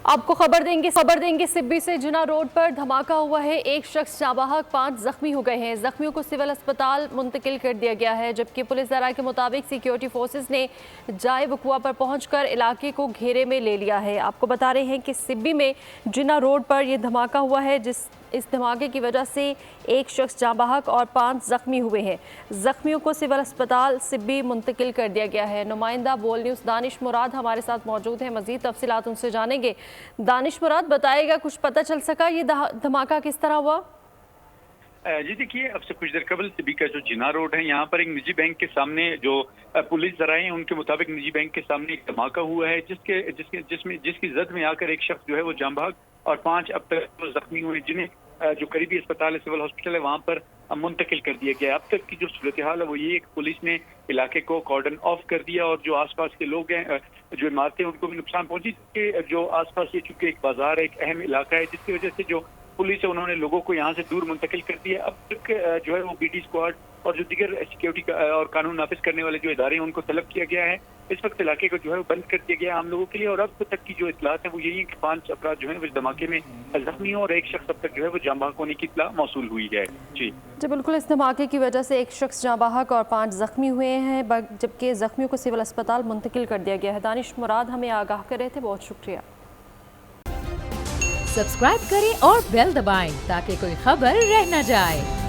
आपको खबर देंगे सिब्बी से जिना रोड पर धमाका हुआ है। एक शख्स जाबाहक, 5 जख्मी हो गए हैं। जख्मियों को सिविल अस्पताल मुंतकिल कर दिया गया है, जबकि पुलिस ज़रा के मुताबिक सिक्योरिटी फोर्सेस ने जाए वकुआ पर पहुंचकर इलाके को घेरे में ले लिया है। आपको बता रहे हैं कि सिब्बी में जिना रोड पर यह धमाका हुआ है, इस धमाके की वजह से एक शख्स जाबाहक और 5 जख्मी हुए हैं। जख्मियों को सिविल अस्पताल सिब्बी मुंतकिल कर दिया गया है। नुमाइंदा बोल न्यूज़ दानिश मुराद हमारे साथ मौजूद हैं, मज़ीद तफसीलात उनसे जानेंगे। दानिश मुराद, बताएगा, कुछ पता चल सका ये धमाका किस तरह हुआ? जी देखिए, अब से कुछ देर कबल सिब्बी का जो जिना रोड है, यहाँ पर एक निजी बैंक के सामने जो पुलिस जराए हैं उनके मुताबिक निजी बैंक के सामने एक धमाका हुआ है, जिसकी जद में आकर एक शख्स जो है वो जान बहक और 5 अब तक जख्मी हुए, जिन्हें जो करीबी अस्पताल है, सिविल हॉस्पिटल है, वहाँ पर मुंतकिल कर दिया गया। अब तक की जो सूरत हाल है वो ये, पुलिस ने इलाके को कॉर्डन ऑफ कर दिया और जो आसपास के लोग हैं, जो इमारतें, उनको भी नुकसान पहुंची। जो आसपास ये चूंकि एक बाजार है, एक अहम इलाका है, जिसकी वजह से जो पुलिस है उन्होंने लोगों को यहाँ से दूर मुंतकिल कर दिया। अब तक जो है वो बीडी स्क्वाड और जो दीगर सिक्योरिटी और कानून नाफिज करने वाले जो इदारे हैं उनको तलब किया गया है। इस वक्त इलाके को जो है वो बंद कर दिया गया आम लोगों के लिए। और अब तक की जो इतलात है वो यही है कि 5 अफराद जो है वो इस धमाके में जख्मी हो और एक शख्स अब तक जो है वो जान बहक होने की इतला मौसूल हुई है। जी बिल्कुल, इस धमाके की वजह से एक शख्स जान बहक और 5 जख्मी हुए हैं, जबकि जख्मियों को सिविल अस्पताल मुंतकिल कर दिया गया है। दानिश मुराद हमें आगाह कर रहे थे, बहुत शुक्रिया। सब्सक्राइब करें और बेल दबाएं ताकि कोई खबर रह न जाए।